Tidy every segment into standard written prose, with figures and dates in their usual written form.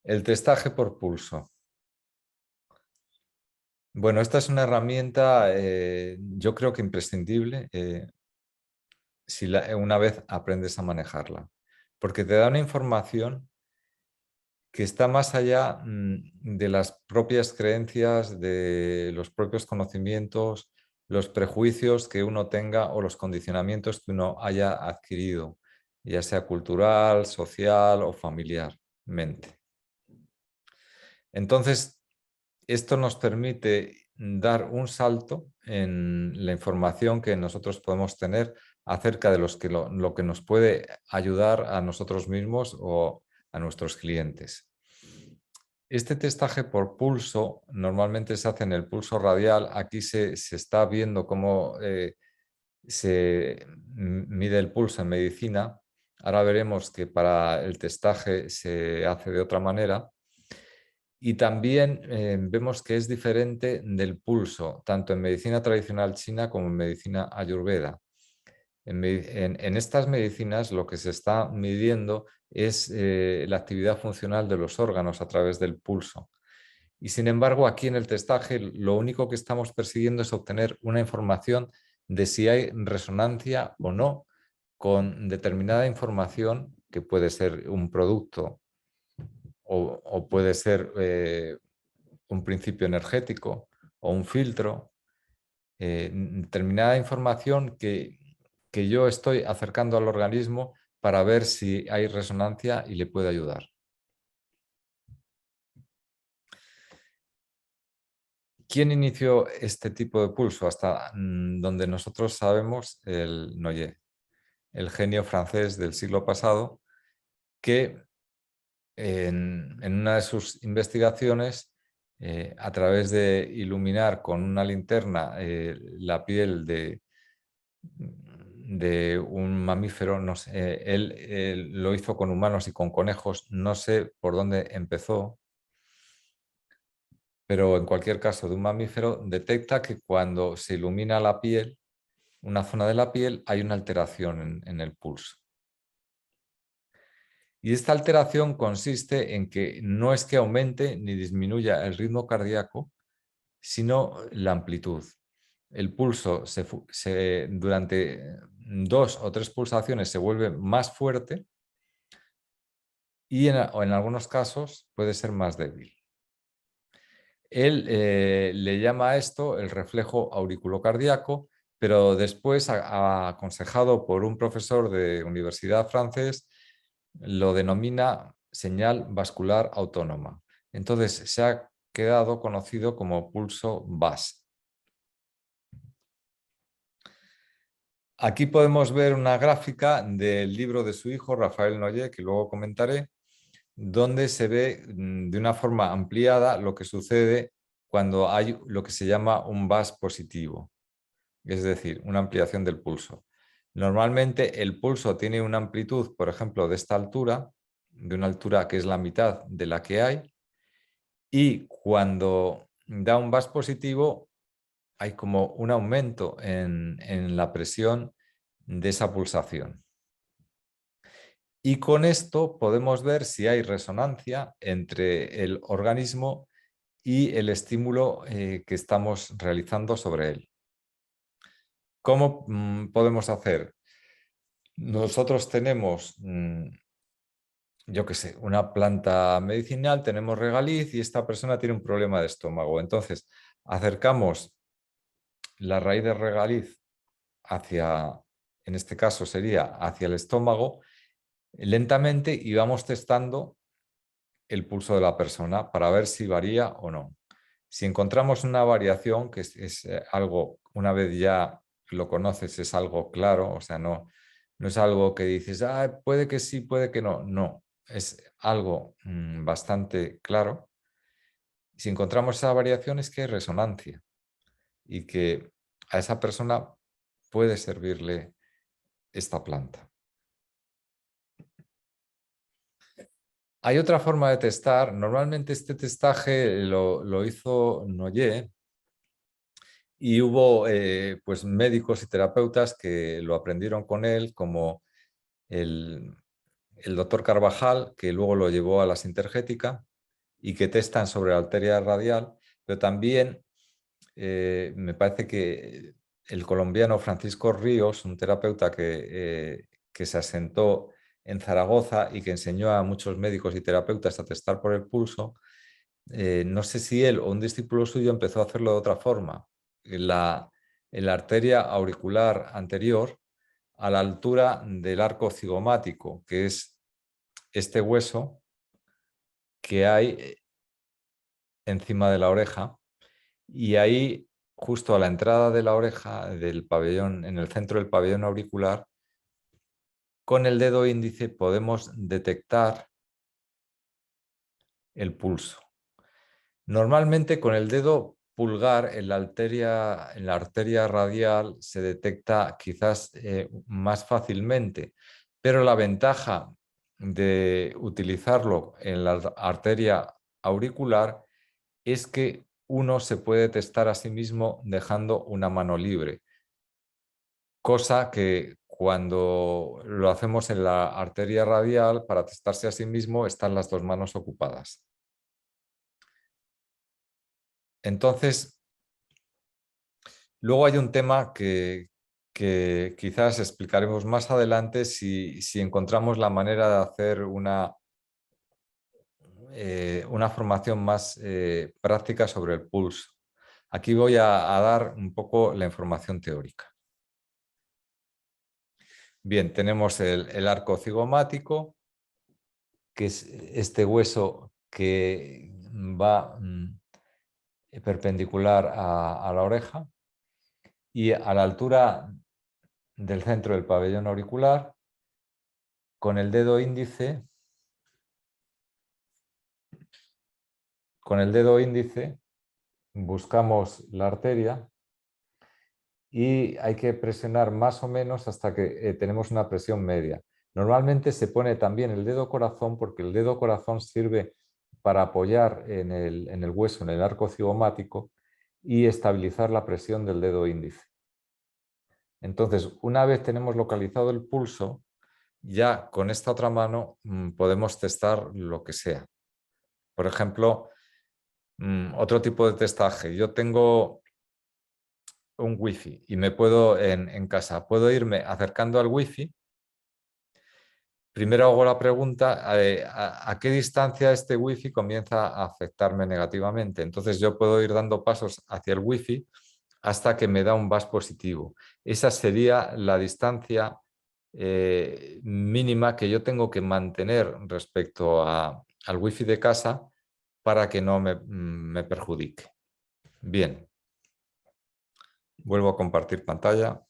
El testaje por pulso. Bueno, esta es una herramienta, yo creo que imprescindible si una vez aprendes a manejarla, porque te da una información que está más allá de las propias creencias, de los propios conocimientos, los prejuicios que uno tenga o los condicionamientos que uno haya adquirido, ya sea cultural, social o familiarmente. Entonces, esto nos permite dar un salto en la información que nosotros podemos tener acerca de lo que nos puede ayudar a nosotros mismos o a nuestros clientes. Este testaje por pulso normalmente se hace en el pulso radial. Aquí se está viendo cómo se mide el pulso en medicina. Ahora veremos que para el testaje se hace de otra manera. Y también vemos que es diferente del pulso, tanto en medicina tradicional china como en medicina ayurveda. En estas medicinas lo que se está midiendo es la actividad funcional de los órganos a través del pulso. Y sin embargo, aquí en el testaje lo único que estamos persiguiendo es obtener una información de si hay resonancia o no con determinada información que puede ser un producto o puede ser un principio energético o un filtro, determinada información que yo estoy acercando al organismo para ver si hay resonancia y le puede ayudar. ¿Quién inició este tipo de pulso? Hasta donde nosotros sabemos, el Noyer, el genio francés del siglo pasado, que en una de sus investigaciones, a través de iluminar con una linterna la piel de un mamífero, no sé, él lo hizo con humanos y con conejos, no sé por dónde empezó, pero en cualquier caso de un mamífero, detecta que cuando se ilumina la piel, una zona de la piel, hay una alteración en el pulso. Y esta alteración consiste en que no es que aumente ni disminuya el ritmo cardíaco, sino la amplitud. El pulso durante 2 o 3 pulsaciones se vuelve más fuerte y en algunos casos puede ser más débil. Él le llama a esto el reflejo auriculocardíaco, pero después, aconsejado por un profesor de universidad francés, lo denomina señal vascular autónoma. Entonces se ha quedado conocido como pulso VAS. Aquí podemos ver una gráfica del libro de su hijo, Rafael Noyer, que luego comentaré, donde se ve de una forma ampliada lo que sucede cuando hay lo que se llama un VAS positivo, es decir, una ampliación del pulso. Normalmente el pulso tiene una amplitud, por ejemplo, de esta altura, de una altura que es la mitad de la que hay, y cuando da un VAS positivo hay como un aumento en la presión de esa pulsación. Y con esto podemos ver si hay resonancia entre el organismo y el estímulo que estamos realizando sobre él. ¿Cómo podemos hacer? Nosotros tenemos, yo qué sé, una planta medicinal, tenemos regaliz y esta persona tiene un problema de estómago. Entonces, acercamos la raíz de regaliz hacia, en este caso sería hacia el estómago, lentamente y vamos testando el pulso de la persona para ver si varía o no. Si encontramos una variación, que es algo, una vez ya lo conoces, es algo claro, o sea, no es algo que dices, ah, puede que sí, puede que no. No, es algo bastante claro. Si encontramos esa variación es que hay resonancia y que a esa persona puede servirle esta planta. Hay otra forma de testar. Normalmente este testaje lo hizo Noyer y hubo pues médicos y terapeutas que lo aprendieron con él, como el doctor Carvajal, que luego lo llevó a la sintergética, y que testan sobre la arteria radial, pero también me parece que el colombiano Francisco Ríos, un terapeuta que se asentó en Zaragoza y que enseñó a muchos médicos y terapeutas a testar por el pulso, no sé si él o un discípulo suyo empezó a hacerlo de otra forma. En la arteria auricular anterior, a la altura del arco cigomático, que es este hueso que hay encima de la oreja, y ahí, justo a la entrada de la oreja, del pabellón, en el centro del pabellón auricular, con el dedo índice podemos detectar el pulso. Normalmente con el dedo pulgar en la arteria radial se detecta quizás más fácilmente, pero la ventaja de utilizarlo en la arteria auricular es que uno se puede testar a sí mismo dejando una mano libre, cosa que cuando lo hacemos en la arteria radial, para testarse a sí mismo están las dos manos ocupadas. Entonces, luego hay un tema que quizás explicaremos más adelante si encontramos la manera de hacer una formación más práctica sobre el pulso. Aquí voy a dar un poco la información teórica. Bien, tenemos el arco cigomático, que es este hueso que va perpendicular a la oreja, y a la altura del centro del pabellón auricular, con el dedo índice, buscamos la arteria y hay que presionar más o menos hasta que tenemos una presión media. Normalmente se pone también el dedo corazón, porque el dedo corazón sirve para apoyar en el hueso, en el arco cigomático, y estabilizar la presión del dedo índice. Entonces, una vez tenemos localizado el pulso, ya con esta otra mano podemos testar lo que sea. Por ejemplo, otro tipo de testaje. Yo tengo un wifi y me puedo en casa, puedo irme acercando al wifi. Primero hago la pregunta, ¿a qué distancia este wifi comienza a afectarme negativamente? Entonces yo puedo ir dando pasos hacia el wifi hasta que me da un VAS positivo. Esa sería la distancia mínima que yo tengo que mantener respecto al wifi de casa para que no me perjudique. Bien, vuelvo a compartir pantalla.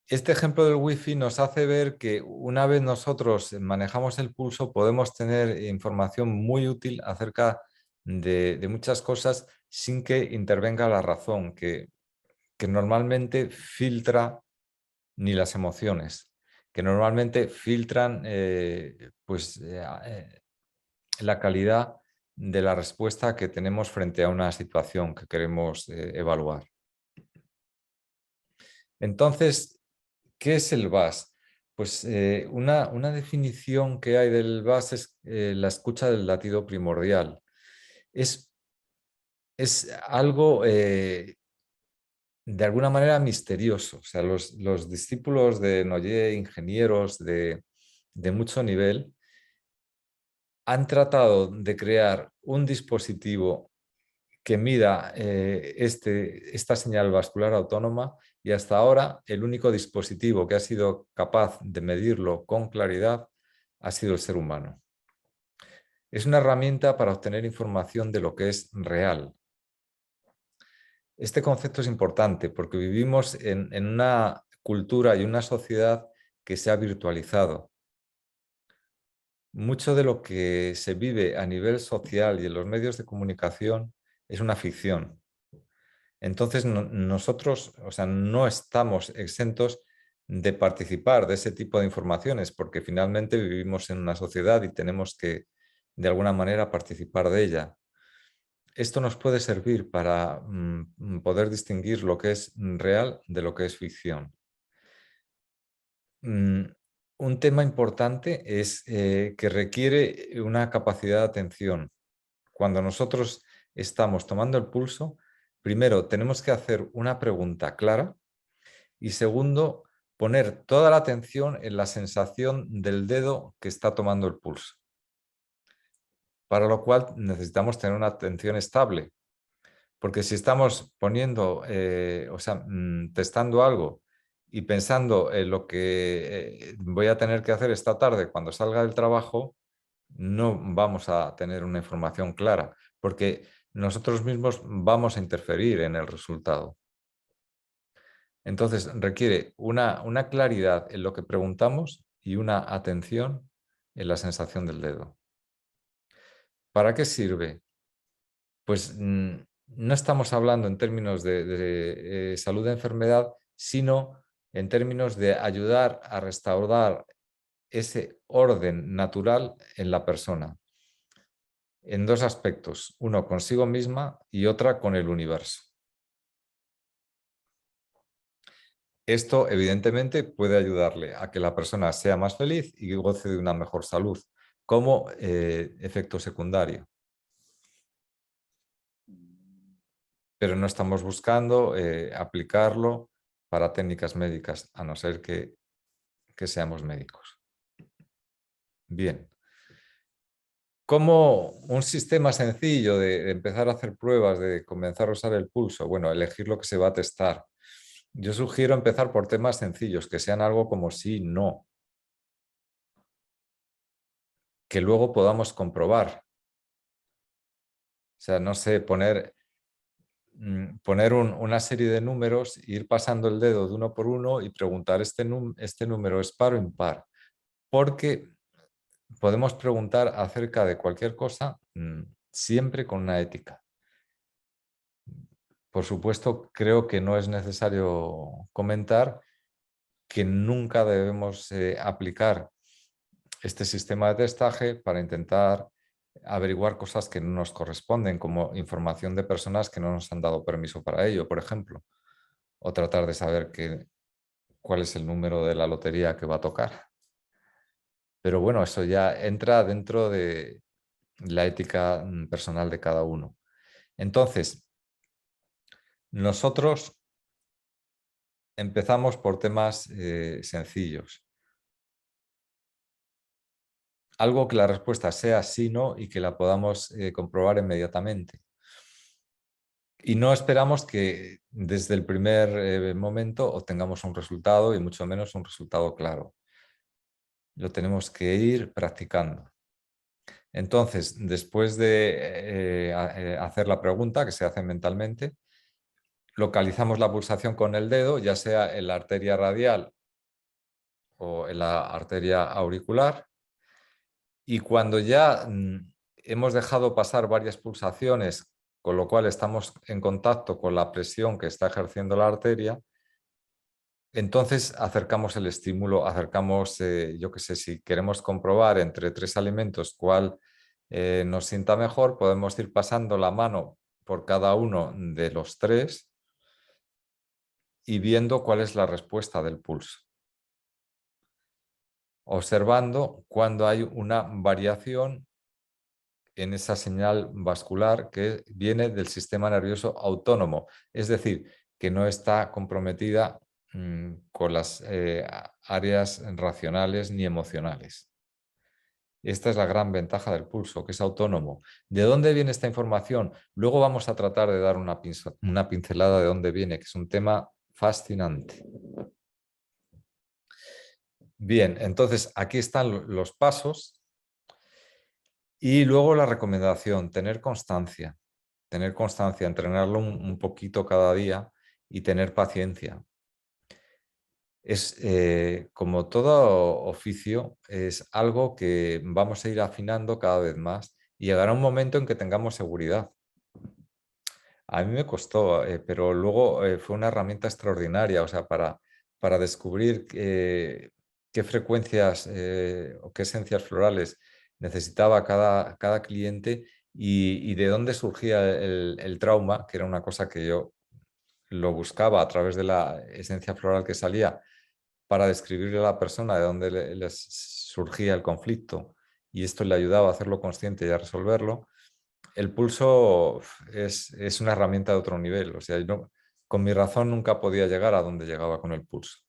Este ejemplo del wifi nos hace ver que una vez nosotros manejamos el pulso podemos tener información muy útil acerca de muchas cosas sin que intervenga la razón, que normalmente filtra ni las emociones, que normalmente filtran la calidad de la respuesta que tenemos frente a una situación que queremos evaluar. Entonces, ¿qué es el VAS? Pues una definición que hay del VAS es la escucha del latido primordial. Es algo de alguna manera misterioso. O sea, los discípulos de Noyer, ingenieros de mucho nivel, han tratado de crear un dispositivo que mida esta señal vascular autónoma, y hasta ahora el único dispositivo que ha sido capaz de medirlo con claridad ha sido el ser humano. Es una herramienta para obtener información de lo que es real. Este concepto es importante porque vivimos en una cultura y una sociedad que se ha virtualizado. Mucho de lo que se vive a nivel social y en los medios de comunicación es una ficción. Entonces nosotros, o sea, no estamos exentos de participar de ese tipo de informaciones porque finalmente vivimos en una sociedad y tenemos que, de alguna manera, participar de ella. Esto nos puede servir para poder distinguir lo que es real de lo que es ficción. un tema importante es que requiere una capacidad de atención. Cuando nosotros estamos tomando el pulso, primero tenemos que hacer una pregunta clara y segundo, poner toda la atención en la sensación del dedo que está tomando el pulso. Para lo cual necesitamos tener una atención estable, porque si estamos poniendo, testando algo y pensando en lo que voy a tener que hacer esta tarde cuando salga del trabajo, no vamos a tener una información clara, porque nosotros mismos vamos a interferir en el resultado. Entonces requiere una claridad en lo que preguntamos y una atención en la sensación del dedo. ¿Para qué sirve? Pues no estamos hablando en términos de salud de enfermedad, sino en términos de ayudar a restaurar ese orden natural en la persona, en dos aspectos, uno consigo misma y otra con el universo. Esto, evidentemente, puede ayudarle a que la persona sea más feliz y goce de una mejor salud, como efecto secundario. Pero no estamos buscando aplicarlo para técnicas médicas, a no ser que seamos médicos. Bien. ¿Cómo un sistema sencillo de empezar a hacer pruebas, de comenzar a usar el pulso? Bueno, elegir lo que se va a testar. Yo sugiero empezar por temas sencillos, que sean algo como sí, no, que luego podamos comprobar. O sea, no sé, poner una serie de números, ir pasando el dedo de uno por uno y preguntar, ¿este número es par o impar? Porque podemos preguntar acerca de cualquier cosa siempre con una ética. Por supuesto, creo que no es necesario comentar que nunca debemos aplicar este sistema de testaje para intentar averiguar cosas que no nos corresponden, como información de personas que no nos han dado permiso para ello, por ejemplo, o tratar de saber cuál es el número de la lotería que va a tocar. Pero bueno, eso ya entra dentro de la ética personal de cada uno. Entonces, nosotros empezamos por temas sencillos. Algo que la respuesta sea sí, no y que la podamos comprobar inmediatamente. Y no esperamos que desde el primer momento obtengamos un resultado y mucho menos un resultado claro. Lo tenemos que ir practicando. Entonces, después de hacer la pregunta que se hace mentalmente, localizamos la pulsación con el dedo, ya sea en la arteria radial o en la arteria auricular. Y cuando ya hemos dejado pasar varias pulsaciones, con lo cual estamos en contacto con la presión que está ejerciendo la arteria, entonces acercamos el estímulo, acercamos, yo qué sé, si queremos comprobar entre tres alimentos cuál nos sienta mejor, podemos ir pasando la mano por cada uno de los tres y viendo cuál es la respuesta del pulso. Observando cuando hay una variación en esa señal vascular que viene del sistema nervioso autónomo, es decir, que no está comprometida con las áreas racionales ni emocionales. Esta es la gran ventaja del pulso, que es autónomo. ¿De dónde viene esta información? Luego vamos a tratar de dar una pincelada de dónde viene, que es un tema fascinante. Bien, entonces aquí están los pasos y luego la recomendación, tener constancia, entrenarlo un poquito cada día y tener paciencia. Es como todo oficio, es algo que vamos a ir afinando cada vez más y llegará un momento en que tengamos seguridad. A mí me costó, pero luego fue una herramienta extraordinaria, o sea, para descubrir qué frecuencias o qué esencias florales necesitaba cada cliente y de dónde surgía el trauma, que era una cosa que yo lo buscaba a través de la esencia floral que salía, para describirle a la persona de dónde les surgía el conflicto y esto le ayudaba a hacerlo consciente y a resolverlo, el pulso es una herramienta de otro nivel. O sea, con mi razón nunca podía llegar a donde llegaba con el pulso.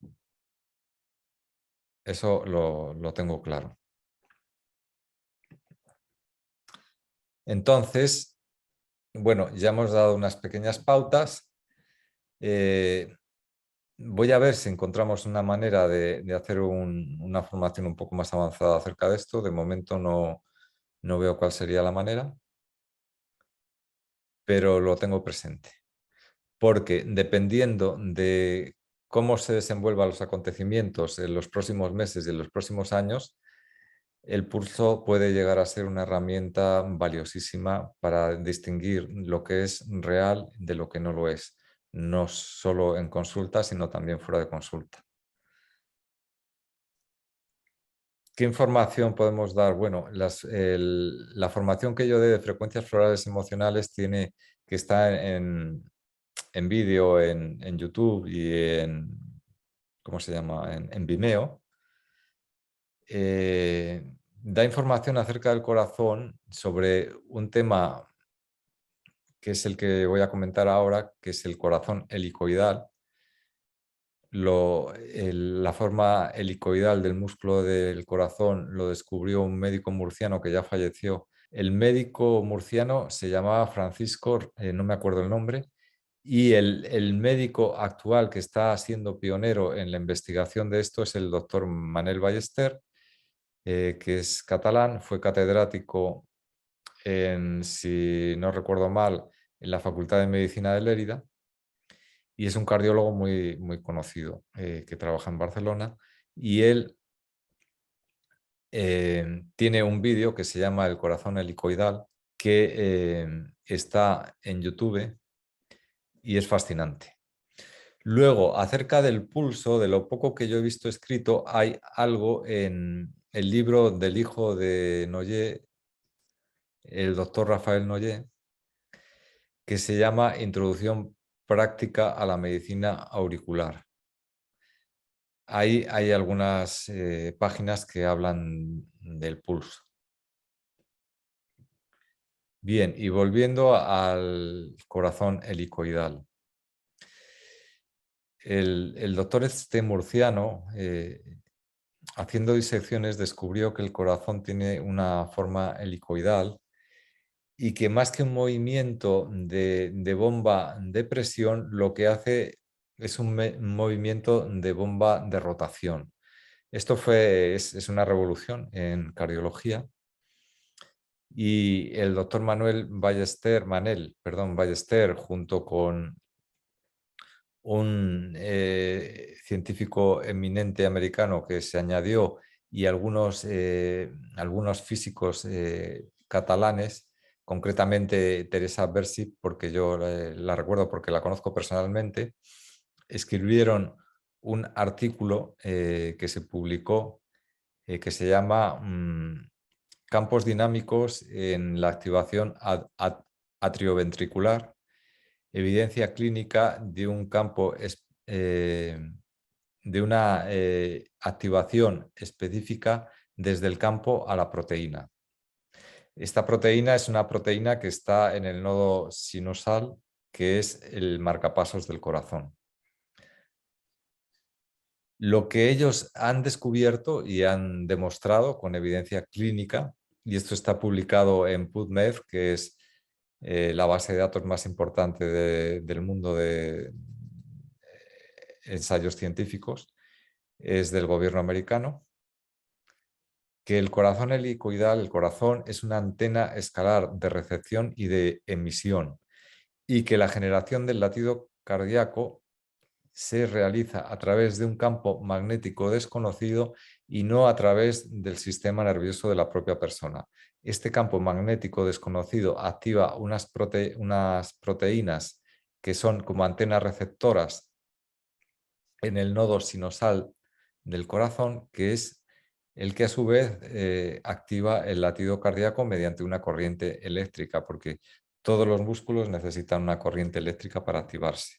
Eso lo tengo claro. Entonces, bueno, ya hemos dado unas pequeñas pautas. Voy a ver si encontramos una manera de hacer una formación un poco más avanzada acerca de esto. De momento no veo cuál sería la manera, pero lo tengo presente. Porque dependiendo de cómo se desenvuelvan los acontecimientos en los próximos meses y en los próximos años, el pulso puede llegar a ser una herramienta valiosísima para distinguir lo que es real de lo que no lo es, no solo en consulta, sino también fuera de consulta. ¿Qué información podemos dar? Bueno, la formación que yo dé de frecuencias florales emocionales tiene que estar en vídeo, en YouTube y ¿cómo se llama? En Vimeo. Da información acerca del corazón sobre un tema que es el que voy a comentar ahora, que es el corazón helicoidal. La forma helicoidal del músculo del corazón lo descubrió un médico murciano que ya falleció. El médico murciano se llamaba Francisco, no me acuerdo el nombre, y el médico actual que está siendo pionero en la investigación de esto es el doctor Manel Ballester, que es catalán, fue catedrático si no recuerdo mal, en la Facultad de Medicina de Lérida y es un cardiólogo muy conocido que trabaja en Barcelona y él tiene un vídeo que se llama El corazón helicoidal que está en YouTube y es fascinante. Luego, acerca del pulso, de lo poco que yo he visto escrito, hay algo en el libro del hijo de Noyer, el doctor Rafael Noyer, que se llama Introducción práctica a la medicina auricular. Ahí hay algunas páginas que hablan del pulso. Bien, y volviendo al corazón helicoidal. El doctor este murciano, haciendo disecciones, descubrió que el corazón tiene una forma helicoidal y que más que un movimiento de bomba de presión, lo que hace es un movimiento de bomba de rotación. Esto es una revolución en cardiología y el doctor Manel Ballester, junto con un científico eminente americano que se añadió y algunos físicos catalanes, concretamente Teresa Bersich, porque yo la recuerdo porque la conozco personalmente, escribieron un artículo que se publicó que se llama Campos dinámicos en la activación atrioventricular, evidencia clínica de un campo de una activación específica desde el campo a la proteína. Esta proteína es una proteína que está en el nodo sinusal, que es el marcapasos del corazón. Lo que ellos han descubierto y han demostrado con evidencia clínica, y esto está publicado en PubMed, que es la base de datos más importante del mundo de ensayos científicos, es del gobierno americano, que el corazón helicoidal, el corazón, es una antena escalar de recepción y de emisión, y que la generación del latido cardíaco se realiza a través de un campo magnético desconocido y no a través del sistema nervioso de la propia persona. Este campo magnético desconocido activa unas proteínas que son como antenas receptoras en el nodo sinusal del corazón, que es el que a su vez activa el latido cardíaco mediante una corriente eléctrica, porque todos los músculos necesitan una corriente eléctrica para activarse.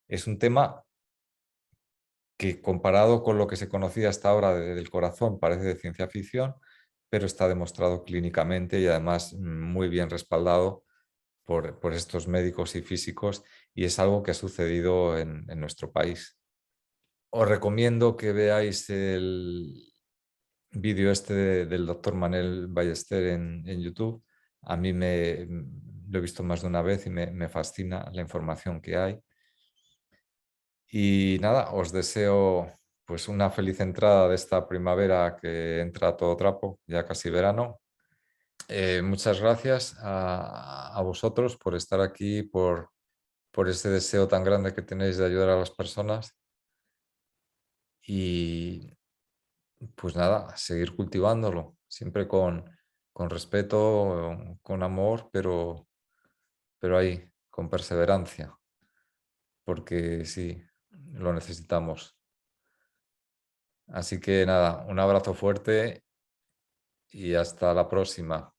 Es un tema que comparado con lo que se conocía hasta ahora del corazón parece de ciencia ficción, pero está demostrado clínicamente y además muy bien respaldado por estos médicos y físicos, y es algo que ha sucedido en nuestro país. Os recomiendo que veáis el vídeo este del doctor Manel Ballester en YouTube. A mí lo he visto más de una vez y me fascina la información que hay. Y nada, os deseo pues una feliz entrada de esta primavera que entra a todo trapo, ya casi verano. Muchas gracias a vosotros por estar aquí, por ese deseo tan grande que tenéis de ayudar a las personas. Y pues nada, seguir cultivándolo, siempre con respeto, con amor, pero ahí, con perseverancia, porque sí, lo necesitamos. Así que nada, un abrazo fuerte y hasta la próxima.